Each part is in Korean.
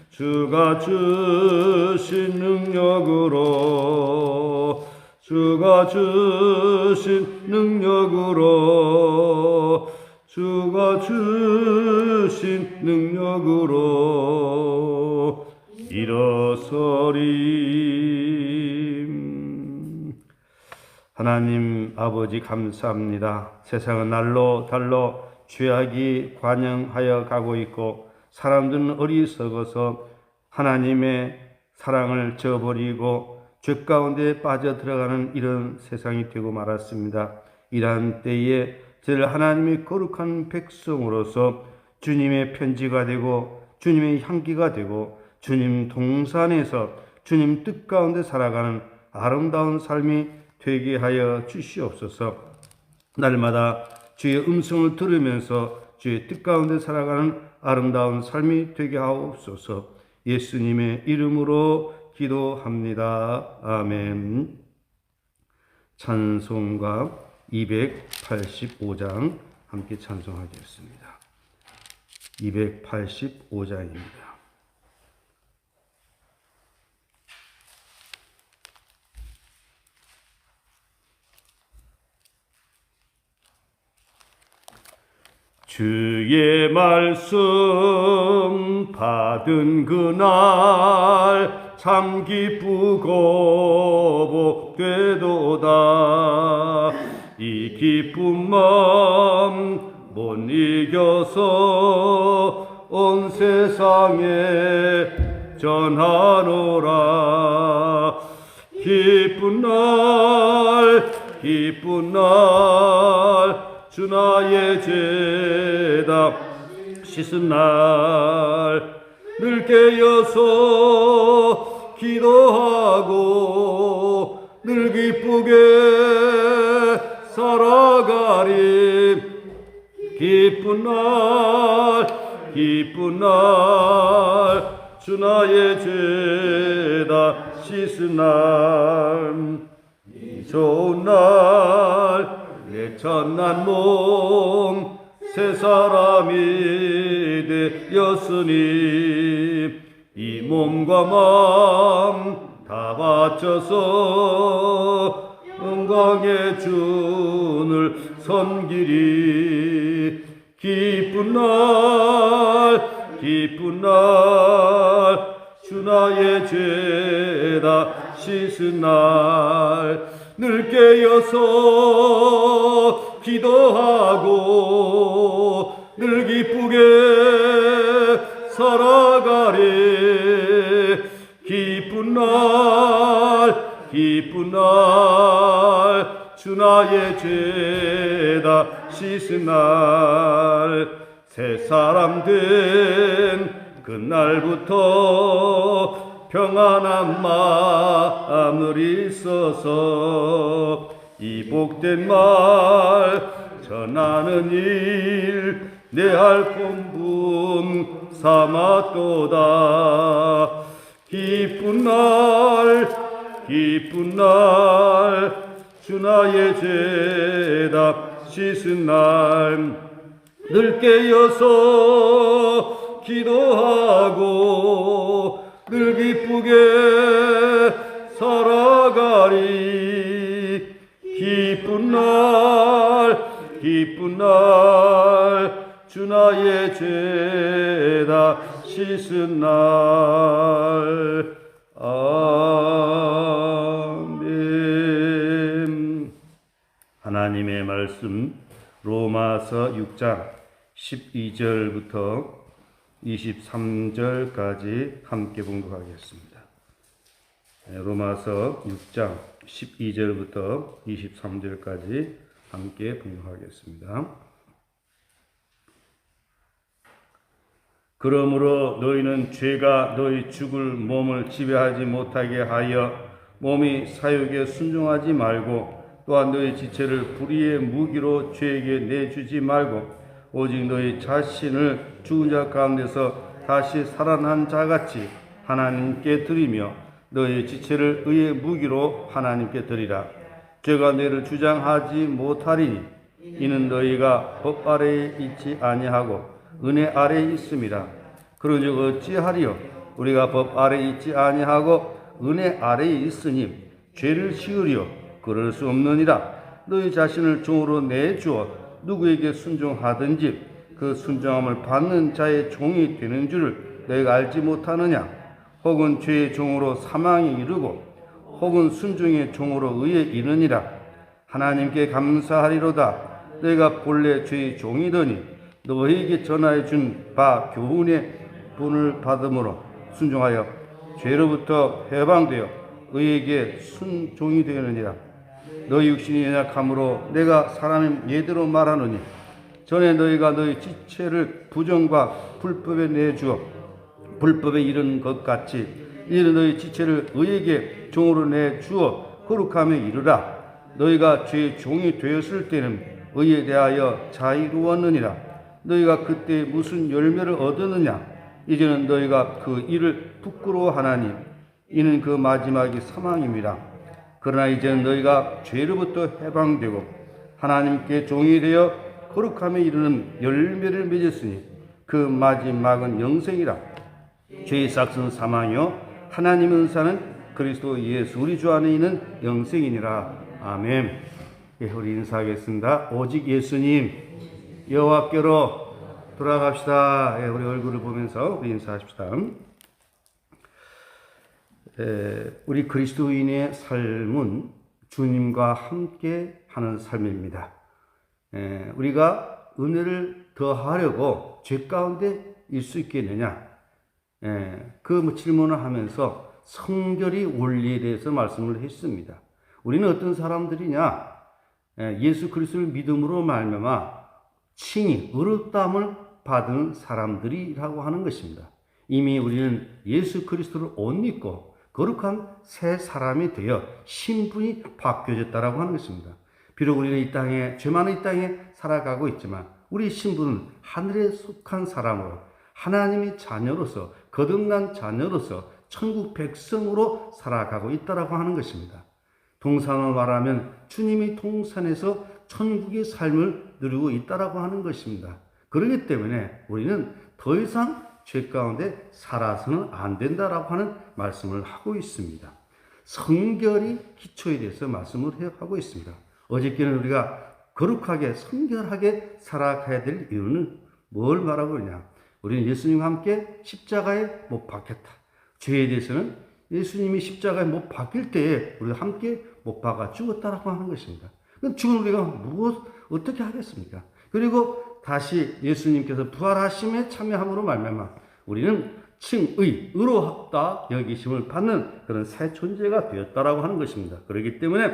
주가 주신 능력으로 주가 주신 능력으로 주가 주신 능력으로 일어서리. 하나님 아버지 감사합니다. 세상은 날로 달로 죄악이 관영하여 가고 있고 사람들은 어리석어서 하나님의 사랑을 저버리고 죄 가운데 빠져 들어가는 이런 세상이 되고 말았습니다. 이러한 때에 저를 하나님의 거룩한 백성으로서 주님의 편지가 되고 주님의 향기가 되고 주님 동산에서 주님 뜻 가운데 살아가는 아름다운 삶이 되게 하여 주시옵소서. 날마다 주의 음성을 들으면서 주의 뜻 가운데 살아가는 아름다운 삶이 되게 하옵소서. 예수님의 이름으로 기도합니다. 아멘. 찬송가 285장 함께 찬송하겠습니다. 285장입니다. 주의 말씀 받은 그날 참 기쁘고 복되도다. 이 기쁜 마음 못 이겨서 온 세상에 전하노라. 기쁜 날 주 나의 죄다 씻은 날 늘 깨어서 기도하고 늘 기쁘게 살아가리. 기쁜 날 주 나의 죄다 씻은 날 좋은 날 내 천난 몸 새 사람이 되었으니 이 몸과 마음 다 바쳐서 영광의 주를 섬기리. 기쁜 날 주 나의 죄다 씻은 날 늘 깨어서 기도하고 늘 기쁘게 살아가리. 기쁜 날 주 나의 죄다 씻은 날 새 사람 된 그날부터 평안한 마음을 있어서 이 복된 말 전하는 일 내 할 본분 삼았도다. 기쁜 날 주 나의 죄다 씻은 날 늘 깨어서 기도하고 늘 기쁘게 살아가리. 기쁜 날 주 나의 죄다 씻은 날. 아멘. 하나님의 말씀 로마서 6장 12절부터 23절까지 함께 봉독하겠습니다. 로마서 6장 12절부터 23절까지 함께 봉독하겠습니다. 그러므로 너희는 죄가 너희 죽을 몸을 지배하지 못하게 하여 몸이 사욕에 순종하지 말고 또한 너희 지체를 불의의 무기로 죄에게 내주지 말고 오직 너희 자신을 죽은 자 가운데서 다시 살아난 자같이 하나님께 드리며 너희 지체를 의의 무기로 하나님께 드리라. 죄가 너희를 주장하지 못하리니 이는 너희가 법 아래에 있지 아니하고 은혜 아래에 있음이라. 그런즉 어찌하리요? 우리가 법 아래에 있지 아니하고 은혜 아래에 있으니 죄를 지으리요? 그럴 수 없느니라. 너희 자신을 종으로 내주어 누구에게 순종하든지 그 순종함을 받는 자의 종이 되는 줄을 너희가 알지 못하느냐? 혹은 죄의 종으로 사망에 이르고 혹은 순종의 종으로 의에 이르니라. 하나님께 감사하리로다. 너희가 본래 죄의 종이더니 너희에게 전하여 준 바 교훈의 분을 받음으로 순종하여 죄로부터 해방되어 의에게 순종이 되느니라. 너희 육신이 연약함으로 내가 사람의 예대로 말하노니 전에 너희가 너희 지체를 부정과 불법에 내주어 불법에 이른 것 같이 이는 너희 지체를 의에게 종으로 내주어 거룩함에 이르라. 너희가 죄의 종이 되었을 때는 의에 대하여 자유로웠느니라. 너희가 그때 무슨 열매를 얻었느냐? 이제는 너희가 그 일을 부끄러워하나니 이는 그 마지막이 사망입니다. 그러나 이제는 너희가 죄로부터 해방되고 하나님께 종이 되어 거룩함에 이르는 열매를 맺었으니 그 마지막은 영생이라. 죄의 삭은 사망이요 하나님은 사는 그리스도 예수 우리 주 안에 있는 영생이니라. 아멘. 예, 우리 인사하겠습니다. 오직 예수님 여호와께로 돌아갑시다. 예, 우리 얼굴을 보면서 우리 인사합시다. 우리 그리스도인의 삶은 주님과 함께 하는 삶입니다. 우리가 은혜를 더하려고 죄 가운데 있을 수 있겠느냐? 그 질문을 하면서 성결이 원리에 대해서 말씀을 했습니다. 우리는 어떤 사람들이냐? 예수 그리스도를 믿음으로 말미암아 칭의, 의롭다함을 받은 사람들이라고 하는 것입니다. 이미 우리는 예수 그리스도를 옷 입고 거룩한 새 사람이 되어 신분이 바뀌어졌다라고 하는 것입니다. 비록 우리는 이 땅에, 죄 많은 이 땅에 살아가고 있지만 우리 신분은 하늘에 속한 사람으로 하나님의 자녀로서 거듭난 자녀로서 천국 백성으로 살아가고 있다라고 하는 것입니다. 동산으로 말하면 주님이 동산에서 천국의 삶을 누리고 있다라고 하는 것입니다. 그렇기 때문에 우리는 더 이상 죄 가운데 살아서는 안 된다라고 하는 말씀을 하고 있습니다. 성결이 기초에 대해서 말씀을 하고 있습니다. 어저께는 우리가 거룩하게 성결하게 살아가야 될 이유는 뭘 말하고 있냐? 우리는 예수님과 함께 십자가에 못 박혔다. 죄에 대해서는 예수님이 십자가에 못 박힐 때에 우리가 함께 못 박아 죽었다라고 하는 것입니다. 그럼 죽은 우리가 어떻게 하겠습니까? 그리고 다시 예수님께서 부활하심에 참여함으로 말미암아 우리는 칭의, 의롭다 여기심을 받는 그런 새 존재가 되었다라고 하는 것입니다. 그렇기 때문에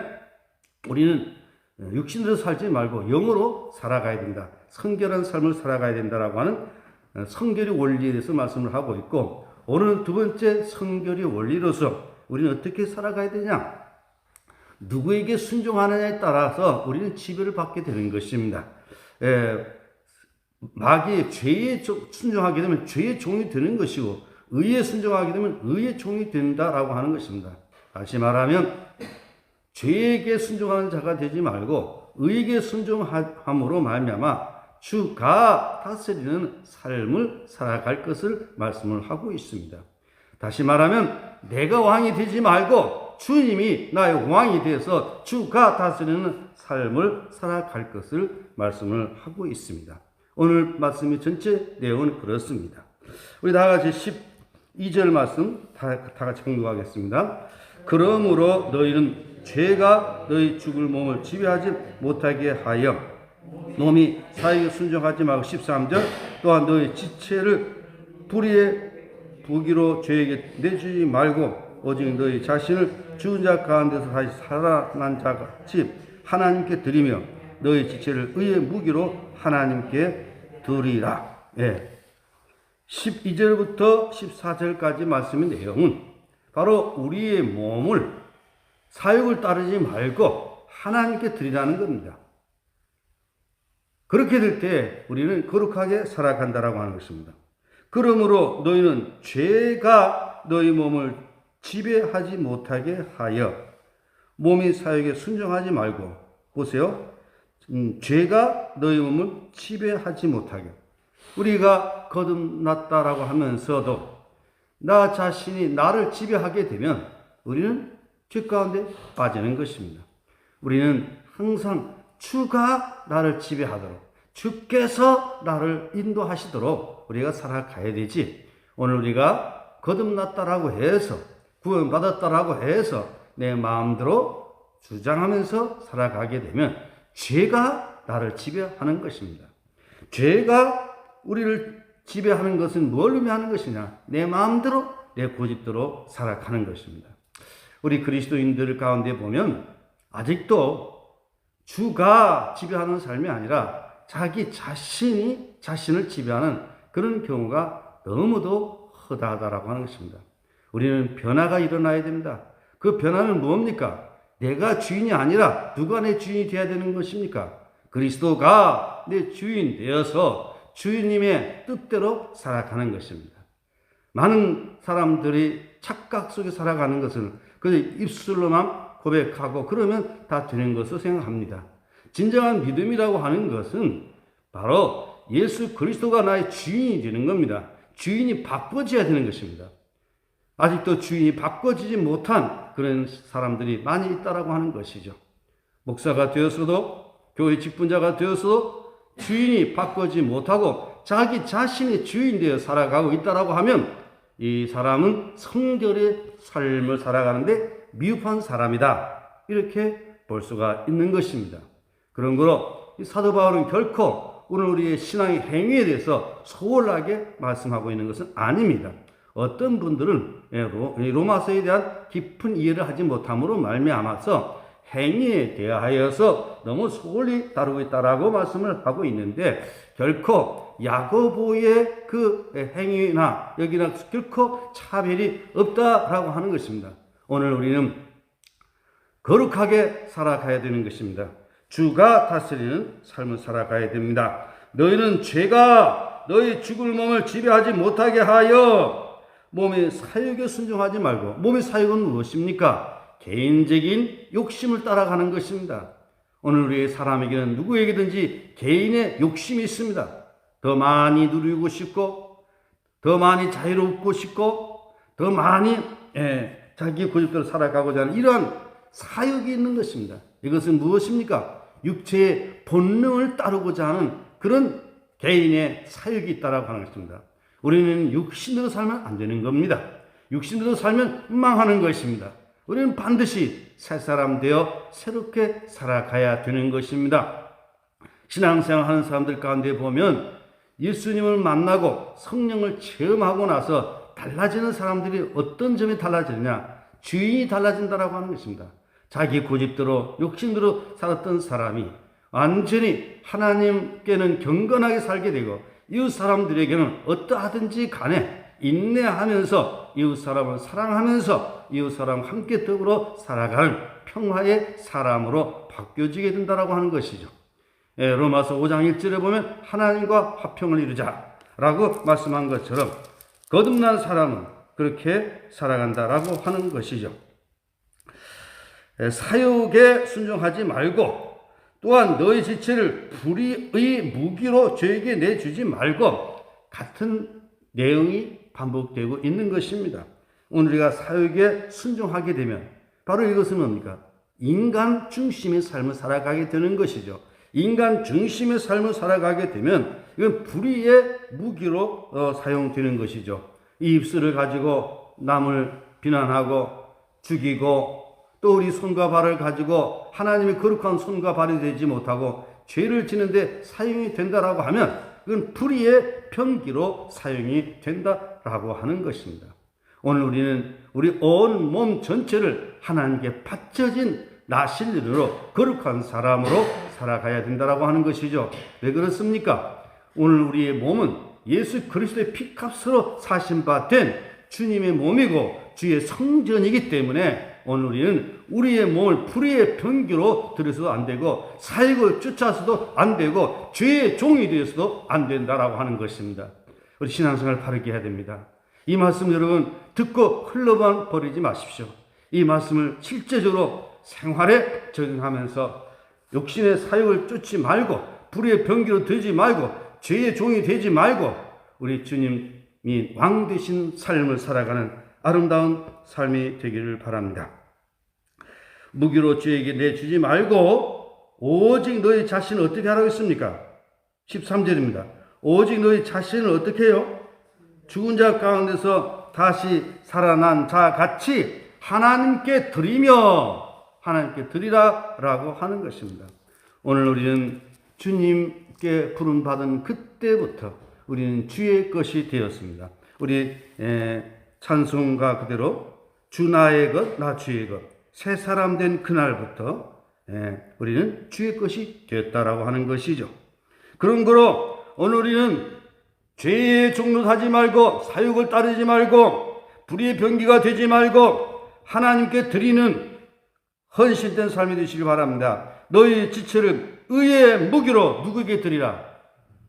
우리는 육신으로 살지 말고 영으로 살아가야 된다. 성결한 삶을 살아가야 된다라고 하는 성결의 원리에 대해서 말씀을 하고 있고, 오늘 두 번째 성결의 원리로서 우리는 어떻게 살아가야 되냐? 누구에게 순종하느냐에 따라서 우리는 지배를 받게 되는 것입니다. 마귀의 죄에 순종하게 되면 죄의 종이 되는 것이고, 의에 순종하게 되면 의의 종이 된다라고 하는 것입니다. 다시 말하면 죄에게 순종하는 자가 되지 말고 의에게 순종함으로 말미암아 주가 다스리는 삶을 살아갈 것을 말씀을 하고 있습니다. 다시 말하면 내가 왕이 되지 말고 주님이 나의 왕이 되어서 주가 다스리는 삶을 살아갈 것을 말씀을 하고 있습니다. 오늘 말씀의 전체 내용은 그렇습니다. 우리 다 같이 12절 말씀 다 같이 공부하겠습니다. 그러므로 너희는 죄가 너희 죽을 몸을 지배하지 못하게 하여 몸이 사에게 순종하지 말고 13절 또한 너희 지체를 불의의 부기로 죄에게 내주지 말고 오직 너희 자신을 죽은 자 가운데서 다시 살아난 자같이 하나님께 드리며 너희 지체를 의의 무기로 하나님께 드리라. 12절부터 14절까지 말씀의 내용은 바로 우리의 몸을 사욕을 따르지 말고 하나님께 드리라는 겁니다. 그렇게 될 때 우리는 거룩하게 살아간다라고 하는 것입니다. 그러므로 너희는 죄가 너희 몸을 지배하지 못하게 하여 몸이 사욕에 순종하지 말고, 보세요. 죄가 너희 몸을 지배하지 못하게. 우리가 거듭났다라고 하면서도 나 자신이 나를 지배하게 되면 우리는 죄 가운데 빠지는 것입니다. 우리는 항상 주가 나를 지배하도록, 주께서 나를 인도하시도록 우리가 살아가야 되지, 오늘 우리가 거듭났다라고 해서, 구원받았다라고 해서 내 마음대로 주장하면서 살아가게 되면 죄가 나를 지배하는 것입니다. 죄가 우리를 지배하는 것은 뭘 의미하는 것이냐? 내 마음대로, 내 고집대로 살아가는 것입니다. 우리 그리스도인들 가운데 보면 아직도 주가 지배하는 삶이 아니라 자기 자신이 자신을 지배하는 그런 경우가 너무도 허다하다라고 하는 것입니다. 우리는 변화가 일어나야 됩니다. 그 변화는 뭡니까? 내가 주인이 아니라 누가 내 주인이 되어야 되는 것입니까? 그리스도가 내 주인 되어서 주인님의 뜻대로 살아가는 것입니다. 많은 사람들이 착각 속에 살아가는 것은 그 입술로만 고백하고 그러면 다 되는 것으로 생각합니다. 진정한 믿음이라고 하는 것은 바로 예수 그리스도가 나의 주인이 되는 겁니다. 주인이 바꿔져야 되는 것입니다. 아직도 주인이 바꿔지지 못한 그런 사람들이 많이 있다라고 하는 것이죠. 목사가 되었어도, 교회 직분자가 되었어도 주인이 바꾸지 못하고 자기 자신이 주인 되어 살아가고 있다라고 하면 이 사람은 성결의 삶을 살아가는데 미흡한 사람이다, 이렇게 볼 수가 있는 것입니다. 그런 거로 사도 바울은 결코 오늘 우리의 신앙의 행위에 대해서 소홀하게 말씀하고 있는 것은 아닙니다. 어떤 분들은 로마서에 대한 깊은 이해를 하지 못함으로 말미암아서 행위에 대하여서 너무 소홀히 다루고 있다라고 말씀을 하고 있는데, 결코 야고보의 그 행위나 여기나 결코 차별이 없다라고 하는 것입니다. 오늘 우리는 거룩하게 살아가야 되는 것입니다. 주가 다스리는 삶을 살아가야 됩니다. 너희는 죄가 너희 죽을 몸을 지배하지 못하게 하여 몸의 사욕에 순종하지 말고, 몸의 사욕은 무엇입니까? 개인적인 욕심을 따라가는 것입니다. 오늘 우리의 사람에게는 누구에게든지 개인의 욕심이 있습니다. 더 많이 누리고 싶고, 더 많이 자유롭고 싶고, 더 많이 자기 고집대로 살아가고자 하는 이러한 사욕이 있는 것입니다. 이것은 무엇입니까? 육체의 본능을 따르고자 하는 그런 개인의 사욕이 있다라고 하는 것입니다. 우리는 육신으로 살면 안 되는 겁니다. 육신으로 살면 망하는 것입니다. 우리는 반드시 새 사람 되어 새롭게 살아가야 되는 것입니다. 신앙생활 하는 사람들 가운데 보면 예수님을 만나고 성령을 체험하고 나서 달라지는 사람들이 어떤 점이 달라지느냐? 주인이 달라진다라고 하는 것입니다. 자기 고집대로 욕심대로 살았던 사람이 완전히 하나님께는 경건하게 살게 되고, 이웃 사람들에게는 어떠하든지 간에 인내하면서 이웃 사람을 사랑하면서 이웃 사람과 함께 더불어 살아가는 평화의 사람으로 바뀌어지게 된다라고 하는 것이죠. 로마서 5장 1절에 보면 하나님과 화평을 이루자라고 말씀한 것처럼 거듭난 사람은 그렇게 살아간다라고 하는 것이죠. 사욕에 순종하지 말고, 또한 너희 지체를 불의의 무기로 죄에게 내주지 말고, 같은 내용이 반복되고 있는 것입니다. 오늘 우리가 사욕에 순종하게 되면 바로 이것은 뭡니까? 인간 중심의 삶을 살아가게 되는 것이죠. 인간 중심의 삶을 살아가게 되면 이건 불의의 무기로 사용되는 것이죠. 이 입술을 가지고 남을 비난하고 죽이고, 또 우리 손과 발을 가지고 하나님의 거룩한 손과 발이 되지 못하고 죄를 지는데 사용이 된다라고 하면 이건 불의의 병기로 사용이 된다라고 하는 것입니다. 오늘 우리는 우리 온 몸 전체를 하나님께 바쳐진 나실린으로 거룩한 사람으로 살아가야 된다라고 하는 것이죠. 왜 그렇습니까? 오늘 우리의 몸은 예수 그리스도의 피값으로 사신 바 된 주님의 몸이고 주의 성전이기 때문에 오늘 우리는 우리의 몸을 불의의 병기로 들여서도 안 되고, 사욕을 쫓아서도 안 되고, 죄의 종이 되어서도 안 된다라고 하는 것입니다. 우리 신앙생활 바르게 해야 됩니다. 이 말씀 여러분 듣고 흘러만 버리지 마십시오. 이 말씀을 실제적으로 생활에 적용하면서 욕심의 사욕을 쫓지 말고, 불의의 병기로 들지 말고, 죄의 종이 되지 말고 우리 주님이 왕 되신 삶을 살아가는 아름다운 삶이 되기를 바랍니다. 무기로 죄에게 내주지 말고 오직 너희 자신을 어떻게 하라고 했습니까? 13절입니다. 오직 너희 자신을 어떻게 해요? 죽은 자 가운데서 다시 살아난 자 같이 하나님께 드리라라고 하는 것입니다. 오늘 우리는 주님께 부름받은 그때부터 우리는 주의 것이 되었습니다. 우리 찬송가 그대로 주 나의 것, 나 주의 것, 새 사람 된 그날부터 우리는 주의 것이 되었다라고 하는 것이죠. 그런 거로 오늘 우리는 죄의 종노하지 말고 사욕을 따르지 말고 불의의 병기가 되지 말고 하나님께 드리는 헌신된 삶이 되시길 바랍니다. 너희 지체를 의의 무기로 누구에게 드리라?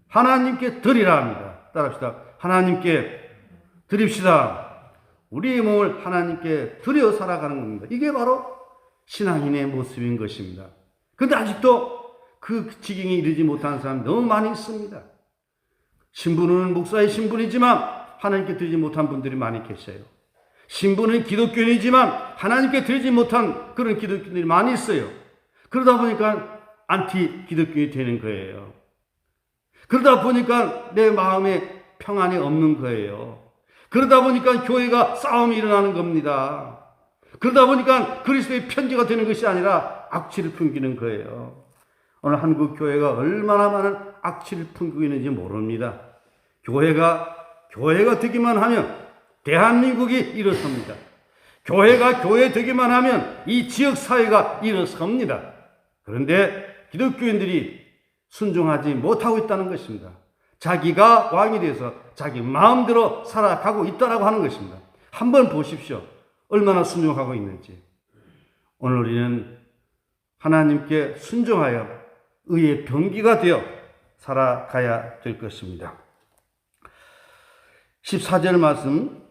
하나님께 드리라 합니다. 따라합시다. 하나님께 드립시다. 우리의 몸을 하나님께 드려 살아가는 겁니다. 이게 바로 신앙인의 모습인 것입니다. 그런데 아직도 그 지경에 이르지 못한 사람이 너무 많이 있습니다. 신분은 목사의 신분이지만 하나님께 드리지 못한 분들이 많이 계셔요. 신분은 기독교인이지만 하나님께 드리지 못한 그런 기독교인들이 많이 있어요. 그러다 보니까 안티 기독교인이 되는 거예요. 그러다 보니까 내 마음에 평안이 없는 거예요. 그러다 보니까 교회가 싸움이 일어나는 겁니다. 그러다 보니까 그리스도의 편지가 되는 것이 아니라 악취를 풍기는 거예요. 오늘 한국 교회가 얼마나 많은 악취를 풍기고 있는지 모릅니다. 교회가 되기만 하면 대한민국이 일어섭니다. 교회가 교회 되기만 하면 이 지역 사회가 일어섭니다. 그런데 기독교인들이 순종하지 못하고 있다는 것입니다. 자기가 왕이 돼서 자기 마음대로 살아가고 있다라고 하는 것입니다. 한번 보십시오. 얼마나 순종하고 있는지. 오늘 우리는 하나님께 순종하여 의의 병기가 되어 살아가야 될 것입니다. 14절 말씀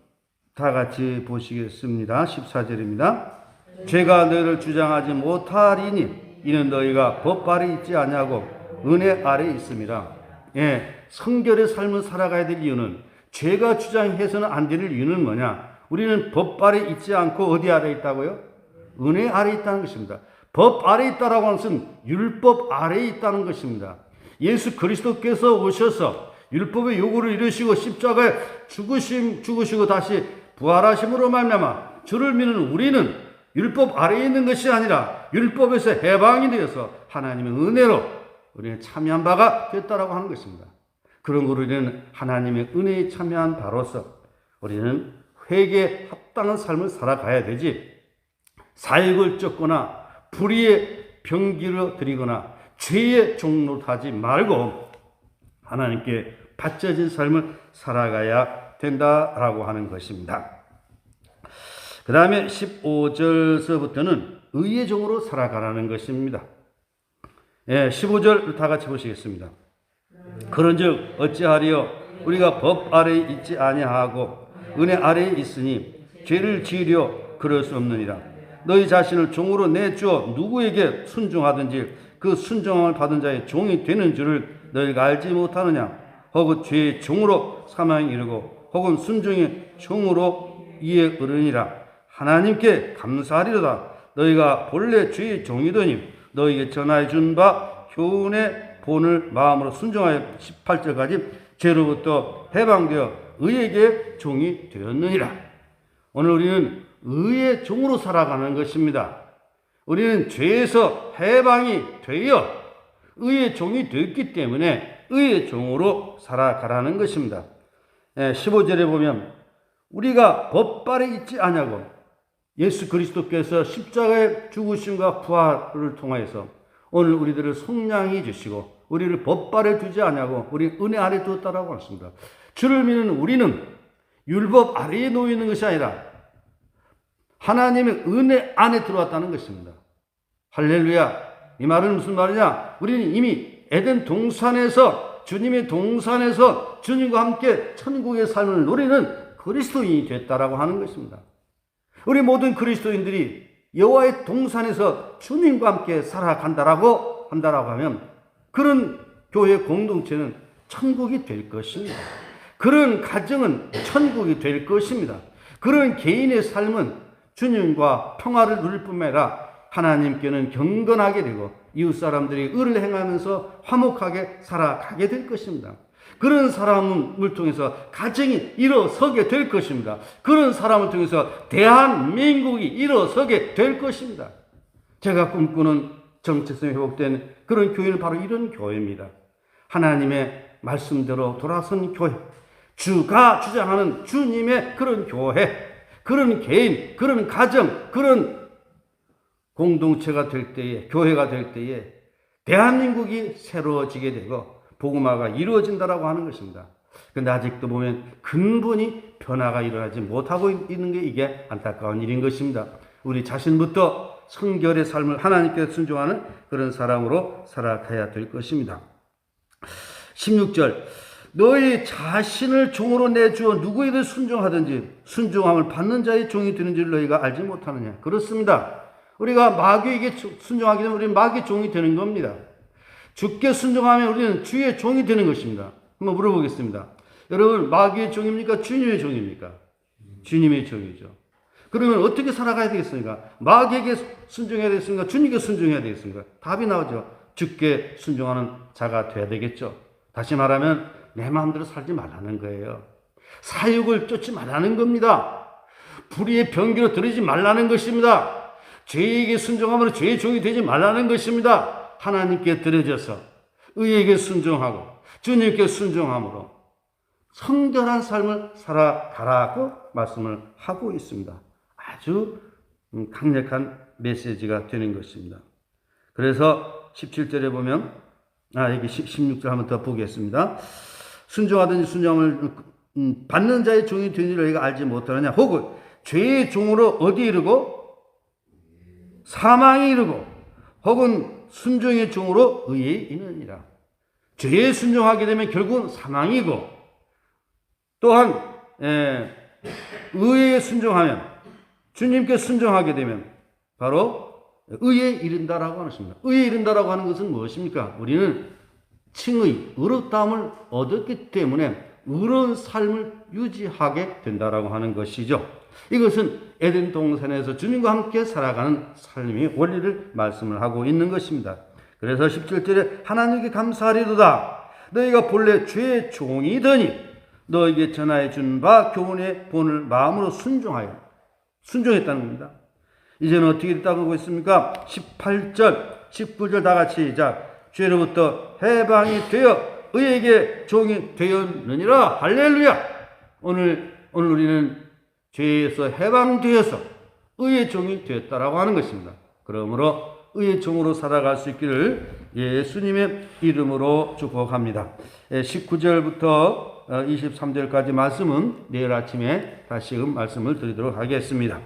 다 같이 보시겠습니다. 14절입니다. 죄가 너희를 주장하지 못하리니 이는 너희가 법 아래 있지 아니하고 은혜 아래 있음이라. 성결의 삶을 살아가야 될 이유는, 죄가 주장해서는 안 될 이유는 뭐냐? 우리는 법 아래 있지 않고 어디 아래 있다고요? 은혜 아래 있다는 것입니다. 법 아래 있다라고 하는 것은 율법 아래에 있다는 것입니다. 예수 그리스도께서 오셔서 율법의 요구를 이루시고 십자가에 죽으시고 다시 부활하심으로 말미암아 주를 믿는 우리는 율법 아래에 있는 것이 아니라 율법에서 해방이 되어서 하나님의 은혜로 우리는 참여한 바가 됐다라고 하는 것입니다. 그런 거로 우리는 하나님의 은혜에 참여한 바로서 우리는 회개에 합당한 삶을 살아가야 되지, 사역을 쫓거나 불의의 병기를 드리거나 죄의 종노하지 말고 하나님께 바쳐진 삶을 살아가야 된다라고 하는 것입니다. 그 다음에 15절서부터는 의의 종으로 살아가라는 것입니다. 15절 다 같이 보시겠습니다. 그런즉 어찌하리요? 우리가 법 아래에 있지 아니하고 은혜 아래에 있으니 죄를 지으려 그럴 수 없느니라. 너희 자신을 종으로 내주어 누구에게 순종하든지 그 순종함을 받은 자의 종이 되는 줄을 너희가 알지 못하느냐? 혹은 죄의 종으로 사망에 이르고 혹은 순종의 종으로 이에 이르니라. 하나님께 감사하리로다. 너희가 본래 죄의 종이더니 너희에게 전하여 준 바 교훈의 본을 마음으로 순종하여 18절까지 죄로부터 해방되어 의에게 종이 되었느니라. 오늘 우리는 의의 종으로 살아가는 것입니다. 우리는 죄에서 해방이 되어 의의 종이 되었기 때문에 의의 종으로 살아가라는 것입니다. 15절에 보면 우리가 법 아래 있지 아니하고 예수 그리스도께서 십자가의 죽으심과 부활을 통하여서 오늘 우리들을 속량해 주시고 우리를 법 아래 두지 아니하고 우리 은혜 아래 두었다라고 했습니다. 주를 믿는 우리는 율법 아래에 놓여 있는 것이 아니라 하나님의 은혜 안에 들어왔다는 것입니다. 할렐루야. 이 말은 무슨 말이냐? 우리는 이미 에덴 동산에서 주님의 동산에서 주님과 함께 천국의 삶을 누리는 그리스도인이 됐다라고 하는 것입니다. 우리 모든 그리스도인들이 여호와의 동산에서 주님과 함께 살아간다라고 한다라고 하면 그런 교회 공동체는 천국이 될 것입니다. 그런 가정은 천국이 될 것입니다. 그런 개인의 삶은 주님과 평화를 누릴 뿐만 아니라 하나님께는 경건하게 되고 이웃 사람들이 의를 행하면서 화목하게 살아가게 될 것입니다. 그런 사람을 통해서 가정이 일어서게 될 것입니다. 그런 사람을 통해서 대한민국이 일어서게 될 것입니다. 제가 꿈꾸는 정체성이 회복된 그런 교회는 바로 이런 교회입니다. 하나님의 말씀대로 돌아선 교회, 주가 주장하는 주님의 그런 교회, 그런 개인, 그런 가정, 그런 공동체가 될 때에, 교회가 될 때에 대한민국이 새로워지게 되고 복음화가 이루어진다라고 하는 것입니다. 그런데 아직도 보면 근본이 변화가 일어나지 못하고 있는 게 이게 안타까운 일인 것입니다. 우리 자신부터 성결의 삶을 하나님께 순종하는 그런 사람으로 살아가야 될 것입니다. 16절, 너희 자신을 종으로 내주어 누구에게 순종하든지 순종함을 받는 자의 종이 되는 줄 너희가 알지 못하느냐. 그렇습니다. 우리가 마귀에게 순종하게 되면 우리는 마귀의 종이 되는 겁니다. 주께 순종하면 우리는 주의 종이 되는 것입니다. 한번 물어보겠습니다. 여러분, 마귀의 종입니까? 주님의 종입니까? 주님의 종이죠. 그러면 어떻게 살아가야 되겠습니까? 마귀에게 순종해야 되겠습니까? 주님께 순종해야 되겠습니까? 답이 나오죠. 주께 순종하는 자가 돼야 되겠죠. 다시 말하면 내 마음대로 살지 말라는 거예요. 사욕을 쫓지 말라는 겁니다. 불의의 병기로 들이지 말라는 것입니다. 죄에게 순종함으로 죄의 종이 되지 말라는 것입니다. 하나님께 드려져서 의에게 순종하고 주님께 순종함으로 성결한 삶을 살아가라고 말씀을 하고 있습니다. 아주 강력한 메시지가 되는 것입니다. 그래서 17절에 보면 여기 16절 한번 더 보겠습니다. 순종하든지 순종을 받는 자의 종이 되는 줄 너희가 알지 못하느냐. 혹은 죄의 종으로 어디 이르고 사망이 이르고 혹은 순종의 종으로 의에 이르느니라. 죄에 순종하게 되면 결국은 사망이고 또한 의에 순종하면 주님께 순종하게 되면 바로 의에 이른다라고 하는 것입니다. 의에 이른다라고 하는 것은 무엇입니까? 우리는 칭의, 의롭다함을 얻었기 때문에 의로운 삶을 유지하게 된다라고 하는 것이죠. 이것은 에덴 동산에서 주님과 함께 살아가는 삶의 원리를 말씀을 하고 있는 것입니다. 그래서 17절에 하나님께 감사하리로다. 너희가 본래 죄의 종이더니 너에게 전하여 준 바 교훈의 본을 마음으로 순종했다는 겁니다. 이제는 어떻게 됐다고 하고 있습니까? 18절, 19절 다 같이 시작. 죄로부터 해방이 되어 의에게 종이 되었느니라. 할렐루야. 오늘 우리는 죄에서 해방되어서 의의 종이 되었다라고 하는 것입니다. 그러므로 의의 종으로 살아갈 수 있기를 예수님의 이름으로 축복합니다. 19절부터 23절까지 말씀은 내일 아침에 다시금 말씀을 드리도록 하겠습니다.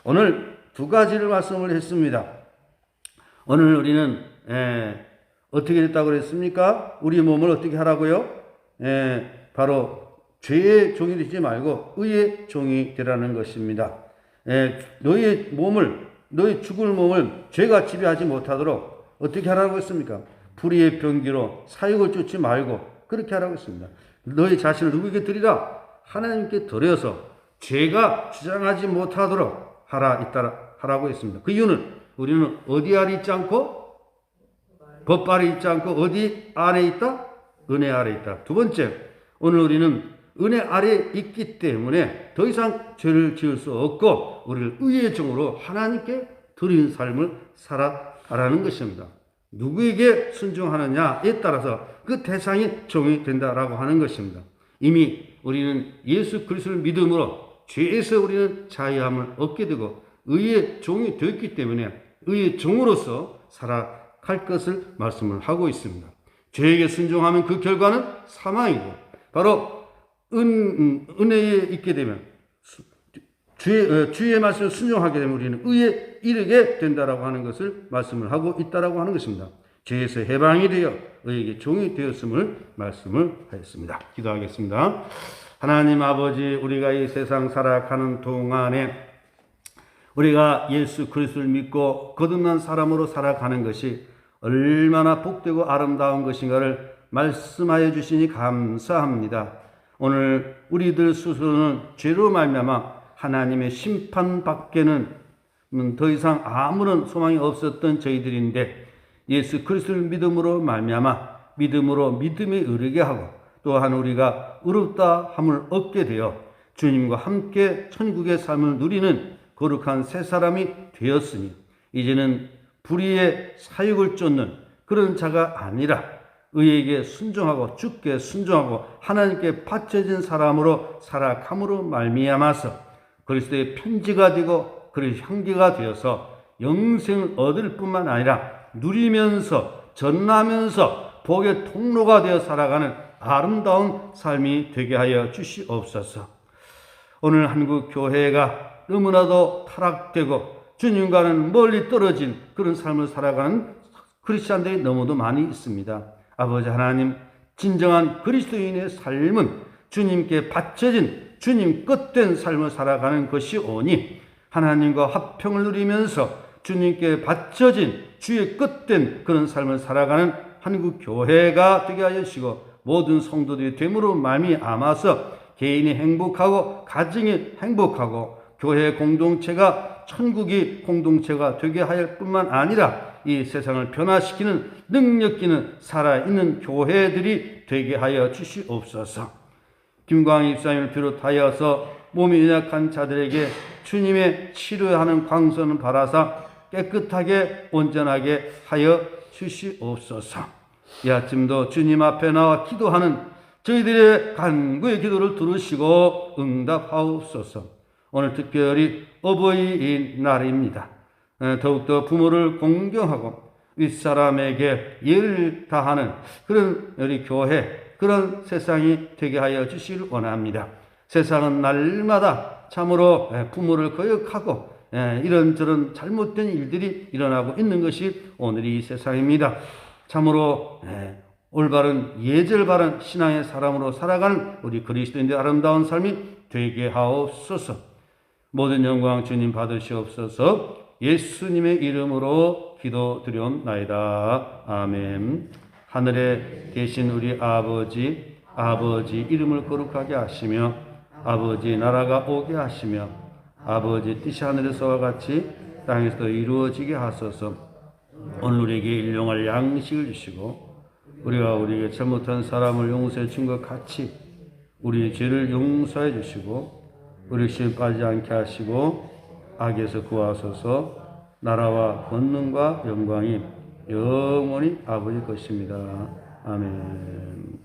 오늘 두 가지를 말씀을 했습니다. 오늘 우리는 어떻게 됐다고 그랬습니까? 우리 몸을 어떻게 하라고요? 바로 죄의 종이 되지 말고 의의 종이 되라는 것입니다. 너희 죽을 몸을 죄가 지배하지 못하도록 어떻게 하라고 했습니까? 불의의 병기로 사욕을 쫓지 말고 그렇게 하라고 했습니다. 너희 자신을 누구에게 드리라? 하나님께 드려서 죄가 주장하지 못하도록 하라고 했습니다. 그 이유는 우리는 어디 아래 있지 않고 법 아래 있지 않고 어디 아래 있다? 은혜 아래 있다. 두 번째, 오늘 우리는 은혜 아래 있기 때문에 더 이상 죄를 지을 수 없고 우리를 의의 종으로 하나님께 드린 삶을 살아가라는 것입니다. 누구에게 순종하느냐에 따라서 그 대상이 종이 된다라고 하는 것입니다. 이미 우리는 예수 그리스도를 믿음으로 죄에서 우리는 자유함을 얻게 되고 의의 종이 되었기 때문에 의의 종으로서 살아갈 것을 말씀을 하고 있습니다. 죄에게 순종하면 그 결과는 사망이고 바로 은혜에 있게 되면 주의 말씀을 순종하게 되면 우리는 의에 이르게 된다라고 하는 것을 말씀을 하고 있다라고 하는 것입니다. 죄에서 해방이 되어 의에게 종이 되었음을 말씀을 하였습니다. 기도하겠습니다. 하나님 아버지, 우리가 이 세상 살아가는 동안에 우리가 예수 그리스도를 믿고 거듭난 사람으로 살아가는 것이 얼마나 복되고 아름다운 것인가를 말씀하여 주시니 감사합니다. 오늘 우리들 스스로는 죄로 말미암아 하나님의 심판밖에는 더 이상 아무런 소망이 없었던 저희들인데 예수 그리스도를 믿음으로 말미암아 믿음으로 믿음에 이르게 하고 또한 우리가 의롭다 함을 얻게 되어 주님과 함께 천국의 삶을 누리는 거룩한 새 사람이 되었으니 이제는 불의의 사육을 쫓는 그런 자가 아니라 의에게 순종하고 주께 순종하고 하나님께 바쳐진 사람으로 살아감으로 말미암아서 그리스도의 편지가 되고 그리스도의 향기가 되어서 영생을 얻을 뿐만 아니라 누리면서 전하면서 복의 통로가 되어 살아가는 아름다운 삶이 되게 하여 주시옵소서. 오늘 한국 교회가 너무나도 타락되고 주님과는 멀리 떨어진 그런 삶을 살아가는 크리스찬들이 너무도 많이 있습니다. 아버지 하나님, 진정한 그리스도인의 삶은 주님께 바쳐진 주님 끝된 삶을 살아가는 것이 오니 하나님과 화평을 누리면서 주님께 바쳐진 주의 끝된 그런 삶을 살아가는 한국 교회가 되게 하여 주시고 모든 성도들이 됨으로 말미암아서 개인이 행복하고 가정이 행복하고 교회 공동체가 천국이 공동체가 되게 할 뿐만 아니라 이 세상을 변화시키는 능력 있는 살아있는 교회들이 되게 하여 주시옵소서. 김광희 입사님을 비롯하여서 몸이 연약한 자들에게 주님의 치료하는 광선을 바라사 깨끗하게 온전하게 하여 주시옵소서. 이 아침도 주님 앞에 나와 기도하는 저희들의 간구의 기도를 들으시고 응답하옵소서. 오늘 특별히 어버이인 날입니다. 더욱더 부모를 공경하고 윗사람에게 예를 다하는 그런 우리 교회, 그런 세상이 되게 하여 주시길 원합니다. 세상은 날마다 참으로 부모를 거역하고 이런저런 잘못된 일들이 일어나고 있는 것이 오늘 이 세상입니다. 참으로 올바른 예절 바른 신앙의 사람으로 살아가는 우리 그리스도인의 아름다운 삶이 되게 하옵소서. 모든 영광 주님 받으시옵소서. 예수님의 이름으로 기도드리옵나이다. 아멘. 하늘에 계신 우리 아버지 이름을 거룩하게 하시며 아버지 나라가 오게 하시며 아버지 뜻이 하늘에서와 같이 땅에서도 이루어지게 하소서. 오늘 우리에게 일용할 양식을 주시고 우리가 우리에게 잘못한 사람을 용서해 준 것 같이 우리의 죄를 용서해 주시고 우리 시험에 빠지지 않게 하시고 악에서 구하소서. 나라와 권능과 영광이 영원히 아버지 것입니다. 아멘.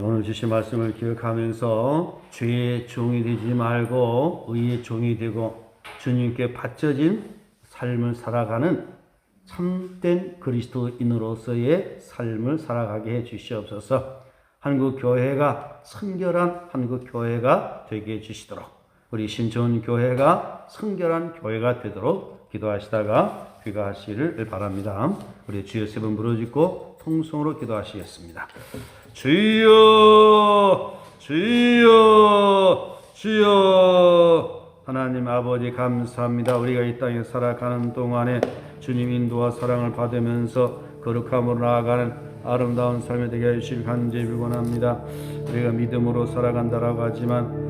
오늘 주신 말씀을 기억하면서 죄의 종이 되지 말고 의의 종이 되고 주님께 바쳐진 삶을 살아가는 참된 그리스도인으로서의 삶을 살아가게 해 주시옵소서. 한국 교회가 성결한 한국 교회가 되게 해 주시도록 우리 신촌 교회가 성결한 교회가 되도록 기도하시다가 귀가하시기를 바랍니다. 우리 주여 세 번 부르짖고 통성으로 기도하시겠습니다. 주여 주여 주여. 하나님 아버지 감사합니다. 우리가 이 땅에 살아가는 동안에 주님 인도와 사랑을 받으면서 거룩함으로 나아가는 아름다운 삶이 되게 해주실 간절히 원합니다. 우리가 믿음으로 살아간다라고 하지만